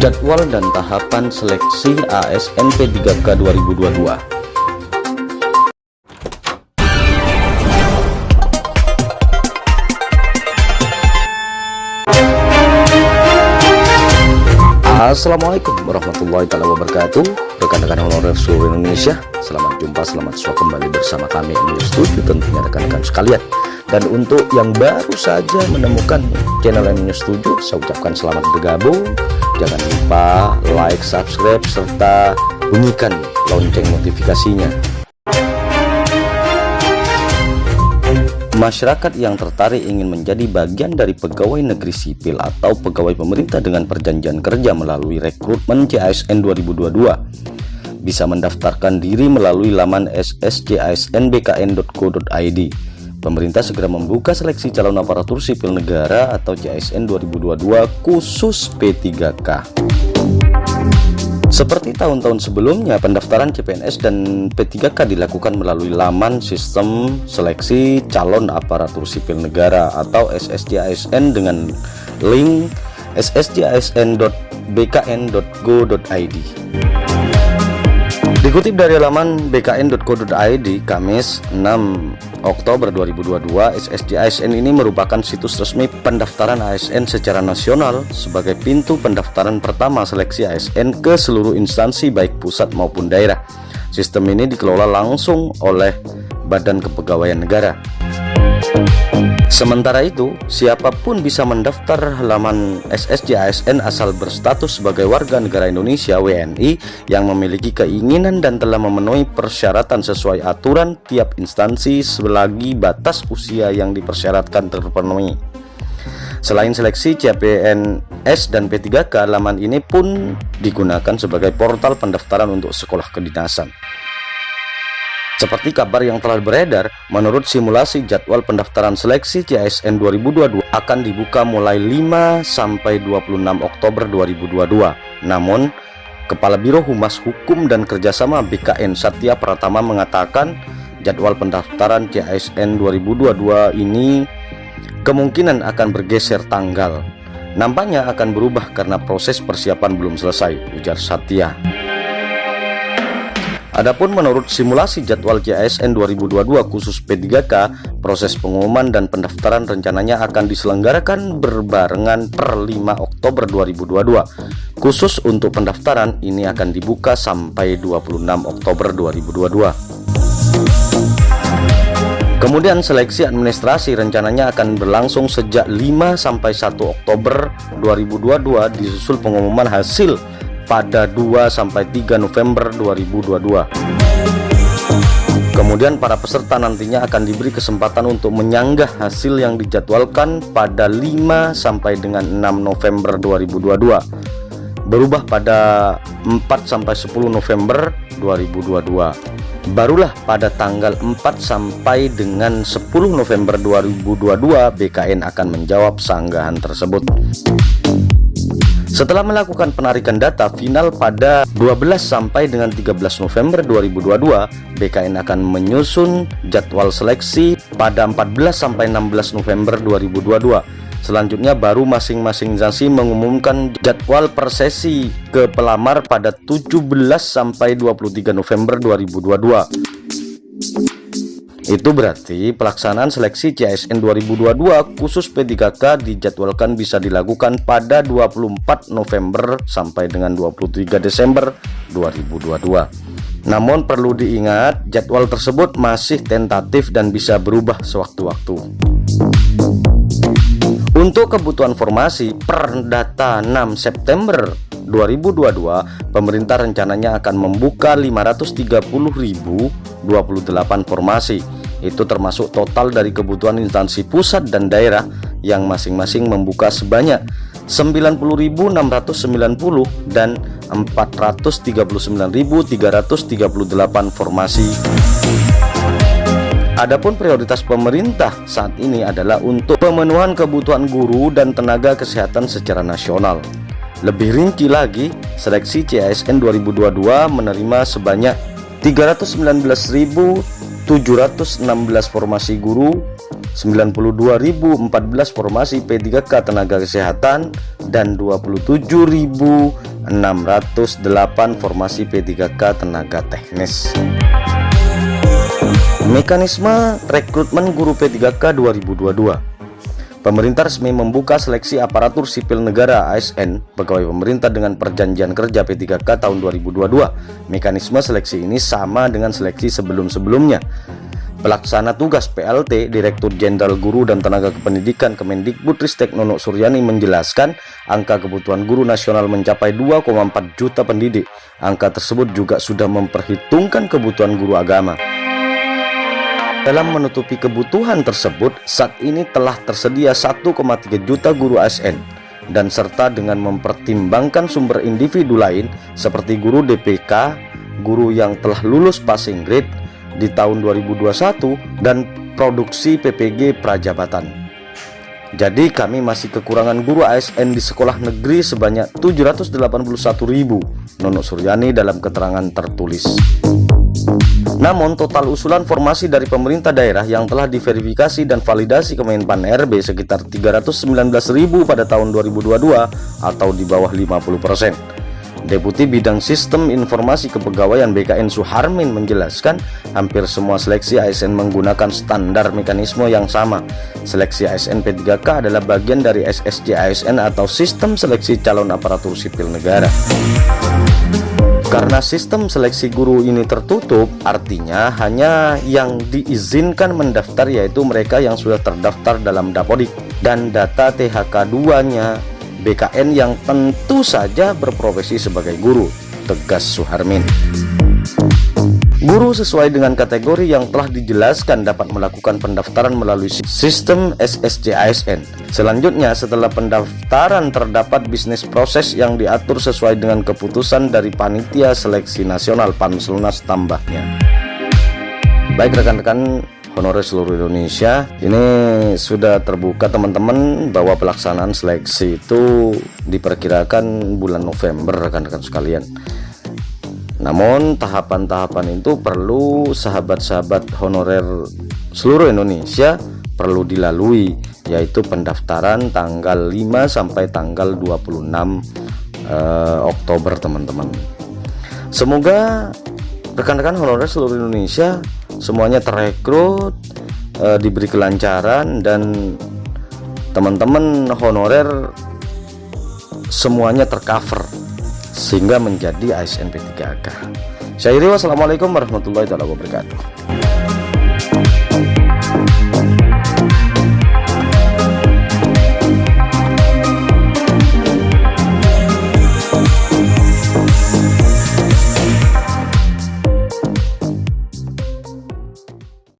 Jadwal dan tahapan seleksi ASN P3K 2022. Assalamualaikum warahmatullahi wabarakatuh. Rekan-rekan honorer seluruh Indonesia, selamat jumpa, selamat suah kembali bersama kami di Studio, tentunya rekan-rekan sekalian. Dan untuk yang baru saja menemukan channel News Studio, saya ucapkan selamat bergabung. Jangan lupa like, subscribe, serta bunyikan lonceng notifikasinya. Masyarakat yang tertarik ingin menjadi bagian dari pegawai negeri sipil atau pegawai pemerintah dengan perjanjian kerja melalui rekrutmen CASN 2022 bisa mendaftarkan diri melalui laman sscsnbkn.co.id. Pemerintah segera membuka seleksi calon aparatur sipil negara atau CASN 2022 khusus P3K. Seperti tahun-tahun sebelumnya, pendaftaran CPNS dan P3K dilakukan melalui laman sistem seleksi calon aparatur sipil negara atau SSCASN dengan link sscsn.bkn.go.id. Dikutip dari laman bkn.co.id, Kamis 6 Oktober 2022, SSCASN ini merupakan situs resmi pendaftaran ASN secara nasional sebagai pintu pendaftaran pertama seleksi ASN ke seluruh instansi baik pusat maupun daerah. Sistem ini dikelola langsung oleh Badan Kepegawaian Negara. Sementara itu, siapapun bisa mendaftar halaman SSCASN asal berstatus sebagai warga negara Indonesia WNI yang memiliki keinginan dan telah memenuhi persyaratan sesuai aturan tiap instansi selagi batas usia yang dipersyaratkan terpenuhi. Selain seleksi CPNS dan P3K, halaman ini pun digunakan sebagai portal pendaftaran untuk sekolah kedinasan. Seperti kabar yang telah beredar, menurut simulasi jadwal pendaftaran seleksi CASN 2022 akan dibuka mulai 5 sampai 26 Oktober 2022. Namun, Kepala Biro Humas Hukum dan Kerjasama BKN Satya Pratama mengatakan jadwal pendaftaran CASN 2022 ini kemungkinan akan bergeser tanggal. Nampaknya akan berubah karena proses persiapan belum selesai, ujar Satya. Adapun menurut simulasi jadwal CASN 2022 khusus P3K, proses pengumuman dan pendaftaran rencananya akan diselenggarakan berbarengan per 5 Oktober 2022. Khusus untuk pendaftaran ini akan dibuka sampai 26 Oktober 2022. Kemudian seleksi administrasi rencananya akan berlangsung sejak 5 sampai 1 Oktober 2022 disusul pengumuman hasil pada 2 sampai 3 November 2022. Kemudian para peserta nantinya akan diberi kesempatan untuk menyanggah hasil yang dijadwalkan pada 5 sampai dengan 6 November 2022. Berubah pada 4 sampai 10 November 2022. Barulah pada tanggal 4 sampai dengan 10 November 2022 BKN akan menjawab sanggahan tersebut. Setelah melakukan penarikan data final pada 12 sampai dengan 13 November 2022, BKN akan menyusun jadwal seleksi pada 14 sampai 16 November 2022. Selanjutnya baru masing-masing instansi mengumumkan jadwal persesi ke pelamar pada 17 sampai 23 November 2022. Itu berarti pelaksanaan seleksi CASN 2022 khusus P3K dijadwalkan bisa dilakukan pada 24 November sampai dengan 23 Desember 2022. Namun perlu diingat, jadwal tersebut masih tentatif dan bisa berubah sewaktu-waktu. Untuk kebutuhan formasi, per data 6 September 2022, pemerintah rencananya akan membuka 530.028 formasi. Itu termasuk total dari kebutuhan instansi pusat dan daerah yang masing-masing membuka sebanyak 90.690 dan 439.338 formasi. Adapun prioritas pemerintah saat ini adalah untuk pemenuhan kebutuhan guru dan tenaga kesehatan secara nasional. Lebih rinci lagi, seleksi CASN 2022 menerima sebanyak 319.716 formasi guru, 92.014 formasi P3K tenaga kesehatan, dan 27.800 608 formasi P3K tenaga teknis. Mekanisme rekrutmen guru P3K 2022. Pemerintah resmi membuka seleksi aparatur sipil negara ASN pegawai pemerintah dengan perjanjian kerja P3K tahun 2022. Mekanisme seleksi ini sama dengan seleksi sebelum-sebelumnya. Pelaksana tugas PLT Direktur Jenderal Guru dan Tenaga Kependidikan Kemendikbudristek Nunuk Suryani menjelaskan angka kebutuhan guru nasional mencapai 2,4 juta pendidik. Angka tersebut juga sudah memperhitungkan kebutuhan guru agama. Dalam menutupi kebutuhan tersebut, saat ini telah tersedia 1,3 juta guru ASN dan serta dengan mempertimbangkan sumber individu lain seperti guru DPK, guru yang telah lulus passing grade di tahun 2021 dan produksi PPG prajabatan. Jadi kami masih kekurangan guru ASN di sekolah negeri sebanyak 781.000, Nunuk Suryani dalam keterangan tertulis. Namun total usulan formasi dari pemerintah daerah yang telah diverifikasi dan validasi Kemenpan RB sekitar 319.000 pada tahun 2022 atau di bawah 50%. Deputi Bidang Sistem Informasi Kepegawaian BKN Suharmin menjelaskan hampir semua seleksi ASN menggunakan standar mekanisme yang sama. Seleksi ASN P3K adalah bagian dari SSC ASN atau Sistem Seleksi Calon Aparatur Sipil Negara. Karena sistem seleksi guru ini tertutup, artinya hanya yang diizinkan mendaftar yaitu mereka yang sudah terdaftar dalam Dapodik dan data THK2-nya BKN yang tentu saja berprofesi sebagai guru, tegas Suharmin. Guru sesuai dengan kategori yang telah dijelaskan dapat melakukan pendaftaran melalui sistem SSC ASN. Selanjutnya, setelah pendaftaran terdapat bisnis proses yang diatur sesuai dengan keputusan dari Panitia Seleksi Nasional Panselnas tambahnya. Baik rekan-rekan honorer seluruh Indonesia, ini sudah terbuka teman-teman bahwa pelaksanaan seleksi itu diperkirakan bulan November rekan-rekan sekalian. Namun tahapan-tahapan itu perlu sahabat-sahabat honorer seluruh Indonesia perlu dilalui, yaitu pendaftaran tanggal 5 sampai tanggal 26 Oktober teman-teman. Semoga rekan-rekan honorer seluruh Indonesia semuanya terekrut, diberi kelancaran, dan teman-teman honorer semuanya tercover sehingga menjadi ASN P3K. Saya Iri, wassalamualaikum warahmatullahi wabarakatuh.